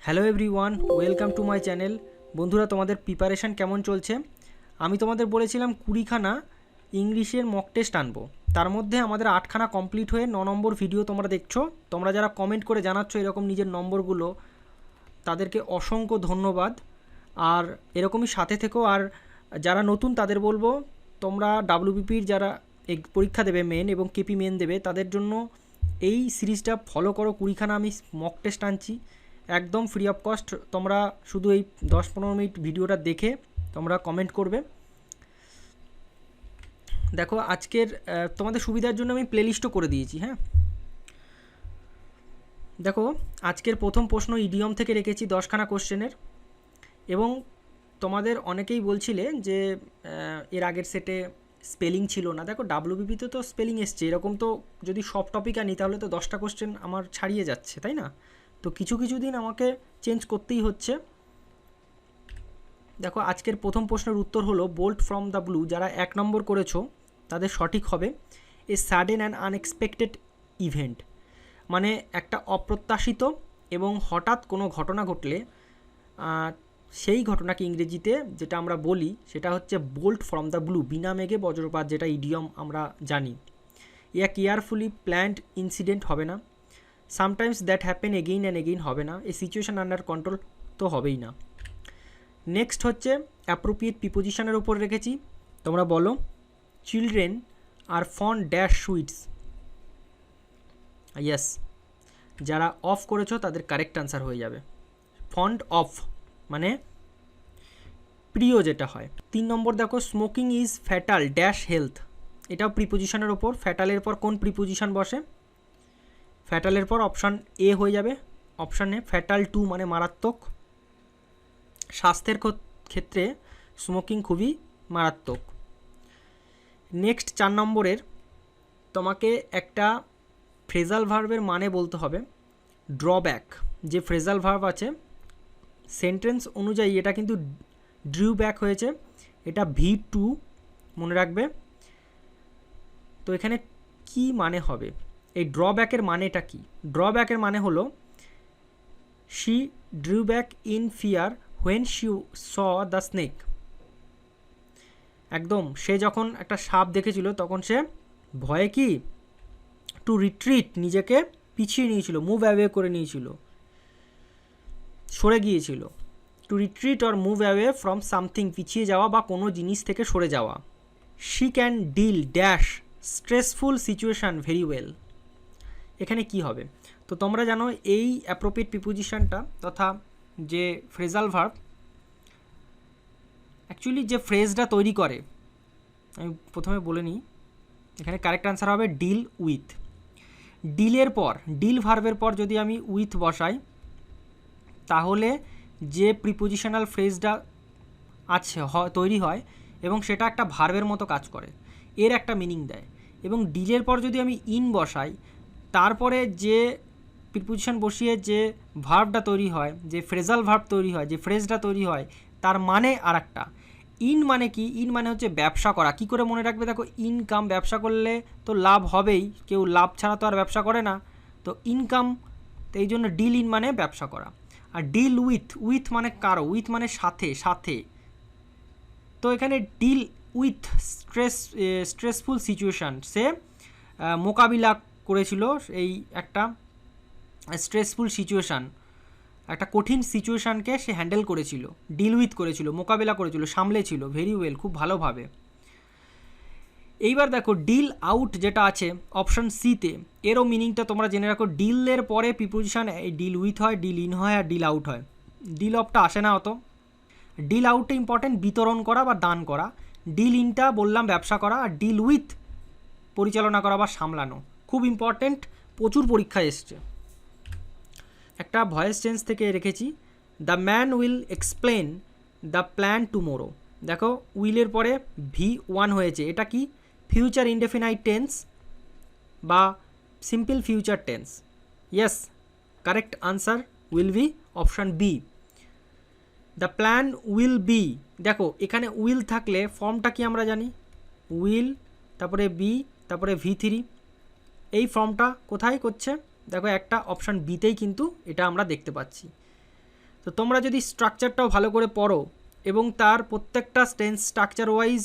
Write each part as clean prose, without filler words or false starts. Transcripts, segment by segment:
Hello everyone, welcome to my channel. বন্ধুরা, তোমাদের preparation কেমন চলছে? আমি তোমাদের বলেছিলাম 20খানা ইংলিশের মক টেস্ট আনবো। তার মধ্যে আমাদের 8খানা কমপ্লিট হয়ে 9 নম্বর ভিডিও তোমরা দেখছো। তোমরা যারা কমেন্ট করে জানাচ্ছ এরকম নিজের নম্বরগুলো, তাদেরকে অসংখ্য ধন্যবাদ। আর এরকমই সাথে থেকো। আর যারা নতুন তাদের বলবো, তোমরা ডাব্লিউবিপির যারা পরীক্ষা দেবে মেন এবং কেপি মেন দেবে, তাদের জন্য এই সিরিজটা ফলো করো। 20খানা আমি মক টেস্ট আনছি একদম ফ্রি অফ কস্ট। তোমরা শুধু এই 10-15 মিনিট ভিডিওটা দেখে তোমরা কমেন্ট করবে। দেখো, আজকের তোমাদের সুবিধার জন্য আমি প্লেলিস্টও করে দিয়েছি। হ্যাঁ, দেখো, আজকের প্রথম প্রশ্ন ইডিয়ম থেকে রেখেছি 10খানা কোশ্চেনের। এবং তোমাদের অনেকেই বলছিলে যে এর আগের সেটে স্পেলিং ছিল না। দেখো, ডাব্লিউবিপিতে তো স্পেলিং এসছে, এরকম তো যদি সব টপিক আনি তাহলে তো 10টা কোশ্চেন আমার ছাড়িয়ে যাচ্ছে, তাই না? তো কিছু কিছু দিন আমাকে চেঞ্জ করতেই হচ্ছে। দেখো, আজকের প্রথম প্রশ্নের উত্তর হলো বোল্ট ফ্রম দ্য ব্লু। যারা 1 নম্বর করেছো তাদের সঠিক হবে a sudden and unexpected event. মানে একটা অপ্রত্যাশিত এবং হঠাৎ কোনো ঘটনা ঘটলে সেই ঘটনাকে ইংরেজিতে যেটা আমরা বলি সেটা হচ্ছে বোল্ট ফ্রম দ্য ব্লু, বিনা মেঘে বজ্রপাত, যেটা ইডিয়ম আমরা জানি। ইয়া কেয়ারফুলি প্ল্যান্ড ইনসিডেন্ট হবে না। Sometimes that happen again and again হবে না। এই সিচুয়েশান আন্ডার কন্ট্রোল তো হবেই না। নেক্সট হচ্ছে অ্যাপ্রোপ্রিয়েট প্রিপোজিশনের উপর রেখেছি। তোমরা বলো, children are fond dash sweets. Yes, যারা অফ করেছো তাদের কারেক্ট আনসার হয়ে যাবে ফন্ড অফ, মানে প্রিয় যেটা হয়। 3 নম্বর দেখো, smoking is fatal dash health. এটাও প্রিপোজিশনের ওপর। ফ্যাটালের পর কোন প্রিপোজিশন বসে? ফ্যাটালের পর অপশান এ হয়ে যাবে। অপশান এ, ফ্যাটাল টু মানে মারাত্মক। স্বাস্থ্যের ক্ষেত্রে স্মোকিং খুবই মারাত্মক। নেক্সট 4 নম্বরের, তোমাকে একটা ফ্রেজাল ভার্বের মানে বলতে হবে। ড্রব্যাক, যে ফ্রেজাল ভার্ব আছে সেন্টেন্স অনুযায়ী এটা কিন্তু ড্রিউ ব্যাক হয়েছে, এটা V2 মনে রাখবে। তো এখানে কি মানে হবে? এই ড্রব্যাকের মানেটা কি? ড্রব্যাকের মানে হলো she drew back in fear when she saw the snake. একদম, সে যখন একটা সাপ দেখেছিল তখন সে ভয়ে কি টু রিট্রিট, নিজেকে পিছিয়ে নিয়েছিল, মুভ অ্যাওয়ে করে নিয়েছিল, সরে গিয়েছিল। To retreat or move away from something, পিছিয়ে যাওয়া বা কোনো জিনিস থেকে সরে যাওয়া। She can deal dash stressful situation very well. এখানে কি হবে? তো তোমরা জানো এই অ্যাপ্রোপ্রিয়েট প্রিপোজিশনটা তথা যে ফ্রেজাল ভার্ব, অ্যাকচুয়ালি যে ফ্রেজটা তৈরি করে, আমি প্রথমে বলে নিই। এখানে কারেক্ট আনসার হবে ডিল উইথ। ডিলের পর, ডিল ভার্বের পর যদি আমি উইথ বসাই তাহলে যে প্রিপোজিশনাল ফ্রেজটা আছে তৈরি হয় এবং সেটা একটা ভার্বের মতো কাজ করে, এর একটা মিনিং দেয়। এবং ডিলের পর যদি আমি ইন বসাই, তারপরে যে প্রিপোজিশন বসিয়ে যে ভার্বটা তৈরি হয়, যে ফ্রেজাল ভার্ব তৈরি হয়, যে ফ্রেজটা তৈরি হয়, তার মানে আর একটা। ইন মানে কি? ইন মানে হচ্ছে ব্যবসা করা। কি করে মনে রাখবে? দেখো, ইনকাম, ব্যবসা করলে তো লাভ হবেই, কেউ লাভ ছাড়া তো আর ব্যবসা করে না। তো ইনকাম, তো এই জন্য ডিল ইন মানে ব্যবসা করা। আর ডিল উইথ, উইথ মানে কারো, উইথ মানে সাথে, সাথে। তো এখানে ডিল উইথ স্ট্রেসফুল সিচুয়েশান, সে মোকাবিলা করেছিল এই একটা স্ট্রেসফুল সিচুয়েশান, একটা কঠিন সিচুয়েশানকে সে হ্যান্ডেল করেছিল, ডিল উইথ করেছিল, মোকাবিলা করেছিল, সামলেছিল ভেরি ওয়েল, খুব ভালোভাবে। এইবার দেখো, ডিল আউট যেটা আছে অপশান সিতে, এরও মিনিংটা তোমরা জেনে রাখো। ডিলের পরে প্রিপোজিশন ডিল উইথ হয়, ডিল ইন হয় আর ডিল আউট হয়। ডিল অফটা আসে না অত। ডিল আউটটা ইম্পর্টেন্ট, বিতরণ করা বা দান করা। ডিল ইনটা বললাম ব্যবসা করা, আর ডিল উইথ পরিচালনা করা বা সামলানো। খুব ইম্পর্টেন্ট, প্রচুর পরীক্ষায় এসছে। একটা ভয়েস চেঞ্জ থেকে রেখেছি, the man will explain the plan tomorrow. দেখো, উইলের পরে V1 হয়েছে, এটা কি? ফিউচার ইনডেফিনাইট টেন্স বা simple future tense. Yes, correct answer will be option B. The plan will be, দেখো এখানে উইল থাকলে ফর্মটা কি আমরা জানি? উইল, তারপরে বি, তারপরে V3। এই ফর্মটা কোথায় করছে? দেখো, একটা অপশান বিতেই কিন্তু এটা আমরা দেখতে পাচ্ছি। তো তোমরা যদি স্ট্রাকচারটাও ভালো করে পড়ো এবং তার প্রত্যেকটা টেন্স স্ট্রাকচার ওয়াইজ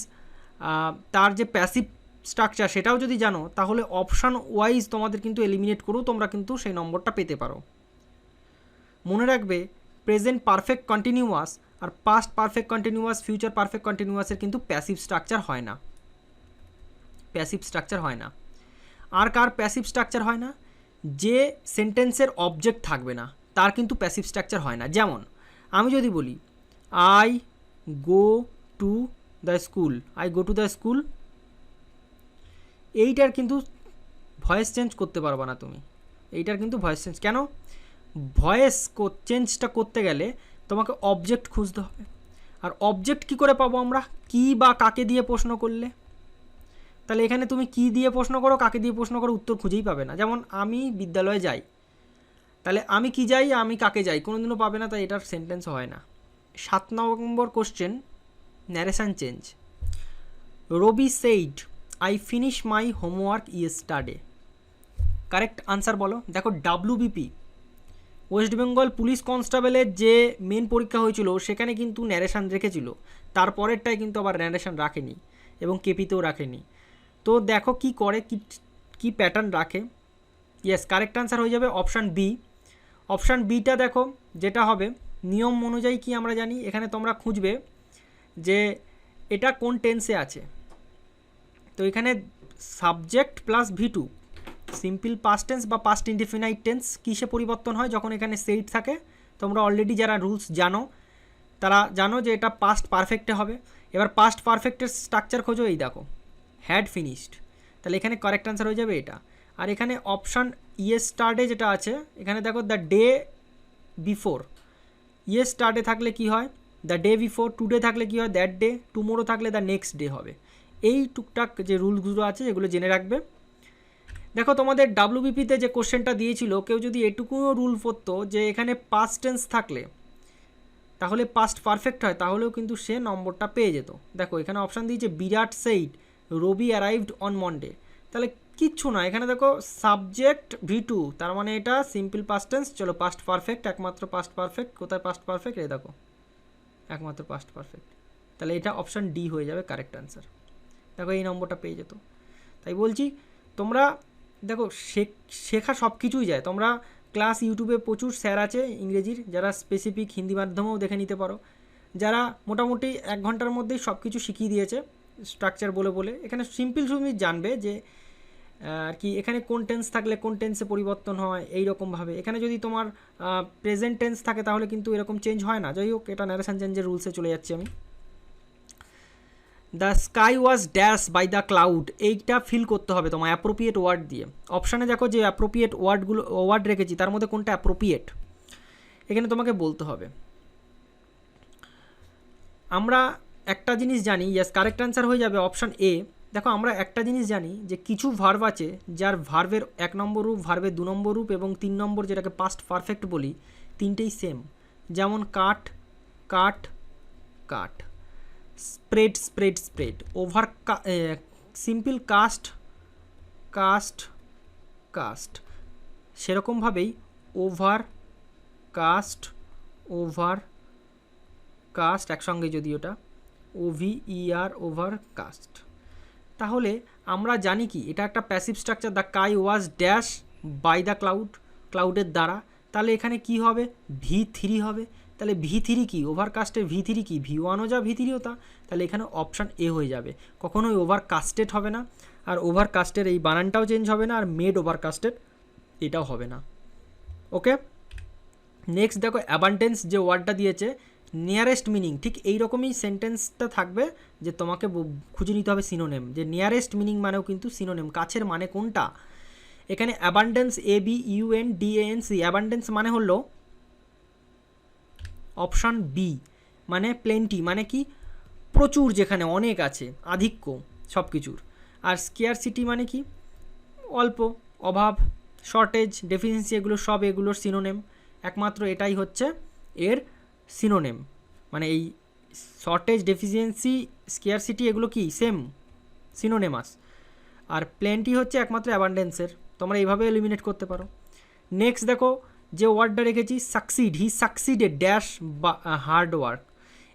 তার যে প্যাসিভ স্ট্রাকচার সেটাও যদি জানো, তাহলে অপশান ওয়াইজ তোমাদের কিন্তু এলিমিনেট করেও তোমরা কিন্তু সেই নম্বরটা পেতে পারো। মনে রাখবে প্রেজেন্ট পারফেক্ট কন্টিনিউয়াস আর past perfect continuous, future perfect কন্টিনিউয়াসের কিন্তু প্যাসিভ স্ট্রাকচার হয় না, প্যাসিভ স্ট্রাকচার হয় না। আর কার প্যাসিভ স্ট্রাকচার হয় না? যে সেন্টেন্সের অবজেক্ট থাকবে না তার কিন্তু প্যাসিভ স্ট্রাকচার হয় না। যেমন আমি যদি বলি I go to the school, I go to the school, এইটার কিন্তু ভয়েস চেঞ্জ করতে পারবা না তুমি, এইটার কিন্তু ভয়েস চেঞ্জ, কেন? ভয়েস চেঞ্জটা করতে গেলে তোমাকে অবজেক্ট খুঁজতে হবে। আর অবজেক্ট কি করে পাবো আমরা? কি বা কাকে দিয়ে প্রশ্ন করলে। তাহলে এখানে তুমি কি দিয়ে প্রশ্ন করো, কাকে দিয়ে প্রশ্ন করো, উত্তর খুঁজেই পাবে না। যেমন আমি বিদ্যালয়ে যাই, তাহলে আমি কি যাই, আমি কাকে যাই, কোনোদিনও পাবে না, তাই এটার সেন্টেন্স হয় না। 7 নম্বর question, narration change. Rabi said I finish my homework yesterday, correct answer বলো। দেখো ডাব্লিউবিপি ওয়েস্ট বেঙ্গল পুলিশ কনস্টেবলের যে মেন পরীক্ষা হয়েছিল সেখানে কিন্তু ন্যারেশন রেখেছিল, তারপরেরটায় কিন্তু আবার ন্যারেশন রাখেনি এবং কেপিতেও রাখেনি। তো দেখো কি করে, কি প্যাটার্ন রাখে। ইয়েস, কারেক্ট আনসার হয়ে যাবে অপশান বি। অপশান বিটা দেখো যেটা হবে, নিয়ম অনুযায়ী কি আমরা জানি, এখানে তোমরা খুঁজবে যে এটা কোন টেন্সে আছে। তো এখানে subject plus V2, simple past tense বা পাস্ট ইনডিফিনাইট টেন্স কিসে পরিবর্তন হয়? যখন এখানে সেইড থাকে। তোমরা অলরেডি যারা রুলস জানো তারা জানো যে এটা পাস্ট পারফেক্টে হবে। এবার পাস্ট পারফেক্টের স্ট্রাকচার খোঁজো, এই দেখো হ্যাড ফিনিশড, তাহলে এখানে কারেক্ট আনসার হয়ে যাবে এটা। আর এখানে অপশান ইয়েস্টারডে যেটা আছে, এখানে দেখো দ্য ডে বিফোর, ইয়েস্টারডে থাকলে কি হয় দ্য ডে বিফোর, টুডে থাকলে কি হয় দ্যাট ডে, টুমোরো থাকলে দ্য নেক্সট ডে হবে। এই টুকটাক যে রুলসগুলো আছে এগুলো জেনে রাখবে। দেখো তোমাদের ডাব্লিউবিপিতে যে কোশ্চেনটা দিয়েছিল, কেউ যদি এটুকুও রুল পড়তো যে এখানে পাস্ট টেন্স থাকলে তাহলে পাস্ট পারফেক্ট হয়, তাহলেও কিন্তু সে নম্বরটা পেয়ে যেত। দেখো এখানে অপশান দিয়েছে Virat said Rabi arrived on Monday, তাহলে কিচ্ছু না, এখানে দেখো সাবজেক্ট V2, তার মানে এটা সিম্পল পাস্ট টেন্স। চলো পাস্ট পারফেক্ট, একমাত্র পাস্ট পারফেক্ট, কোথায় পাস্ট পারফেক্ট, এই দেখো একমাত্র পাস্ট পারফেক্ট, তাহলে এটা অপশান ডি হয়ে যাবে কারেক্ট আনসার। দেখো এই নম্বরটা পেয়ে যেত। তাই বলছি তোমরা দেখো শেখা সব কিছুই যায়। তোমরা ক্লাস ইউটিউবে প্রচুর স্যার আছে ইংরেজির, যারা স্পেসিফিক হিন্দি মাধ্যমেও দেখে নিতে পারো, যারা মোটামুটি 1 ঘন্টার মধ্যেই সব কিছু শিখিয়ে দিয়েছে স্ট্রাকচার বলে বলে। এখানে সিম্পল তুমি জানবে যে আর কি এখানে কোন টেন্স থাকলে কোন টেন্সে পরিবর্তন হয়, এই রকমভাবে। এখানে যদি তোমার প্রেজেন্ট টেন্স থাকে তাহলে কিন্তু এরকম চেঞ্জ হয় না। যাই হোক, এটা ন্যারেশন চেঞ্জের রুলসে চলে যাচ্ছি আমি। The sky was dash by the cloud, এইটা ফিল করতে হবে তোমার অ্যাপ্রোপ্রিয়েট ওয়ার্ড দিয়ে। অপশানে দেখো যে অ্যাপ্রোপ্রিয়েট ওয়ার্ড রেখেছি, তার মধ্যে কোনটা অ্যাপ্রোপ্রিয়েট এখানে তোমাকে বলতে হবে। আমরা একটা জিনিস জানি, ইয়েস কারেক্ট আনসার হয়ে যাবে অপশান এ। দেখো আমরা একটা জিনিস জানি যে কিছু ভার্ব আছে যার ভার্বের 1 নম্বর রূপ, ভার্বের 2 নম্বর রূপ এবং 3 নম্বর যেটাকে পাস্ট পারফেক্ট বলি, তিনটেই সেম। যেমন cut cut cut, spread spread spread, over simple cast cast cast, সেরকমভাবেই ওভার কাস্ট ওভার কাস্ট একসঙ্গে যদি ওটা OVER ওভার কাস্ট, তাহলে আমরা জানি কি এটা একটা passive structure. The sky was dash by the cloud, ক্লাউডের দ্বারা, তাহলে এখানে কি হবে V3 হবে। তাহলে V3 কি ওভারকাস্টের V3 কি V1ও যা V3ও তা, তাহলে এখানে অপশান এ হয়ে যাবে। কখনোই ওভারকাস্টেড হবে না, আর ওভারকাস্টের এই বানানটাও চেঞ্জ হবে না, আর মেড ওভারকাস্টেড এটাও হবে না। ওকে, নেক্সট দেখো অ্যাবান্ডেন্স যে ওয়ার্ডটা দিয়েছে, নিয়ারেস্ট মিনিং, ঠিক এই রকমই সেন্টেন্সটা থাকবে যে তোমাকে খুঁজে নিতে হবে সিনোনেম, যে নিয়ারেস্ট মিনিং মানেও কিন্তু সিনোনেম, কাছের মানে কোনটা। এখানে অ্যাবান্ডেন্স ABUNDANC, অ্যাবান্ডেন্স মানে হলো অপশান বি, মানে প্লেন্টি, মানে কি প্রচুর, যেখানে অনেক আছে, আধিক্য সব কিছুর। আর স্কেয়ারসিটি মানে কি অল্প, অভাব, শর্টেজ, ডেফিসিয়েন্সি, এগুলো সব এগুলোর সিনোনেম। একমাত্র এটাই হচ্ছে এর সিনোনেম, মানে এই শর্টেজ, ডেফিসিয়েন্সি, স্কেয়ারসিটি এগুলো কি সেম সিনোনেমাস। আর প্লেন্টি হচ্ছে একমাত্র অ্যাবান্ডেন্সের। তোমরা এইভাবে এলিমিনেট করতে পারো। নেক্সট দেখো যে ওয়ার্ডটা রেখেছি সাকসিড, হি সাকসিডেড ড্যাশ হার্ড ওয়ার্ক।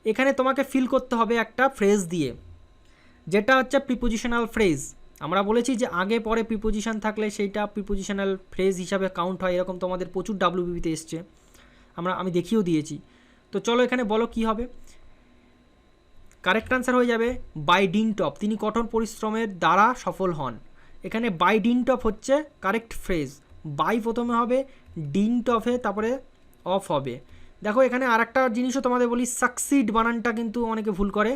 এখানে তোমাকে ফিল করতে হবে একটা ফ্রেজ দিয়ে, যেটা হচ্ছে প্রিপোজিশনাল ফ্রেজ। আমরা বলেছি যে আগে পরে প্রিপোজিশন থাকলে সেইটা প্রিপোজিশনাল ফ্রেজ হিসাবে কাউন্ট হয়, এরকম তোমাদের প্রচুর ডাব্লিউবিতে এসছে, আমি দেখিয়েও দিয়েছি। তো চলো এখানে বলো কি হবে। কারেক্ট আনসার হয়ে যাবে বাই ডিন্ট অফ, তিনি কঠোর পরিশ্রমের দ্বারা সফল হন। এখানে বাই ডিন্ট অফ হচ্ছে কারেক্ট ফ্রেজ, বাই প্রথমে হবে, ডিন্ট অফে তারপরে অফ হবে। দেখো এখানে আর একটা জিনিসও তোমাদের বলি, সাকসিড বানানটা কিন্তু অনেকে ভুল করে,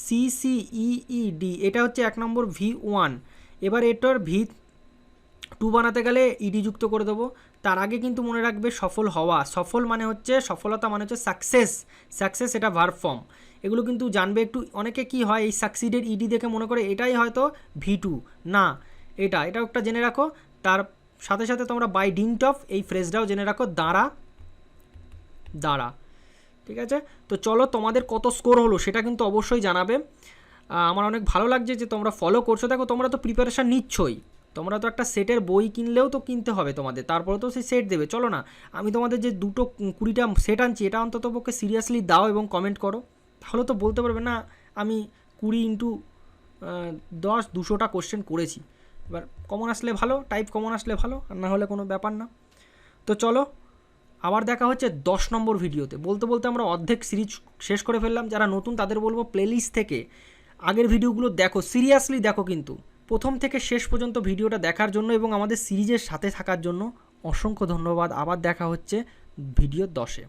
SUCCEED, এটা হচ্ছে 1 নম্বর V1। এবার এটার V2 বানাতে গেলে ইডি যুক্ত করে দেবো। তার আগে কিন্তু মনে রাখবে সফল হওয়া, সফল মানে হচ্ছে সফলতা, মানে হচ্ছে সাকসেস, সাকসেস এটা ভার্ব ফর্ম, এগুলো কিন্তু জানবে একটু। অনেকে কি হয় এই সাকসিডেড ইডি দেখে মনে করে এটাই হয়তো V2, না, এটাও একটা জেনে রাখো। তার সাথে সাথে তোমরা বাই ডিন্ট অফ এই ফ্রেজটাও জেনে রাখো, দ্বারা। ঠিক আছে, তো চলো তোমাদের কত স্কোর হলো সেটা কিন্তু অবশ্যই জানাবে। আমার অনেক ভালো লাগছে যে তোমরা ফলো করছো। দেখো তোমরা তো প্রিপারেশান নিচ্ছই, তোমরা তো একটা সেটের বই কিনলেও তো কিনতে হবে তোমাদের, তারপরে তো সেই সেট দেবে। চলো না, আমি তোমাদের যে 20টা সেট আনছি এটা অন্তত পক্ষে সিরিয়াসলি দাও এবং কমেন্ট করো, তাহলে তো বলতে পারবে না আমি 20x10 200টা কোশ্চেন করেছি। এবার কমন আসলে ভালো, টাইপ কমন আসলে ভালো, আর না হলে কোনো ব্যাপার না। তো চলো আবার দেখা হচ্ছে 10 নম্বর ভিডিওতে। বলতে বলতে আমরা অর্ধেক সিরিজ শেষ করে ফেললাম। যারা নতুন তাদের বলবো প্লেলিস্ট থেকে আগের ভিডিওগুলো দেখো, সিরিয়াসলি দেখো, কিন্তু প্রথম থেকে শেষ পর্যন্ত ভিডিওটা দেখার জন্য এবং আমাদের সিরিজের সাথে থাকার জন্য অসংখ্য ধন্যবাদ। আবার দেখা হচ্ছে ভিডিও 10-এ।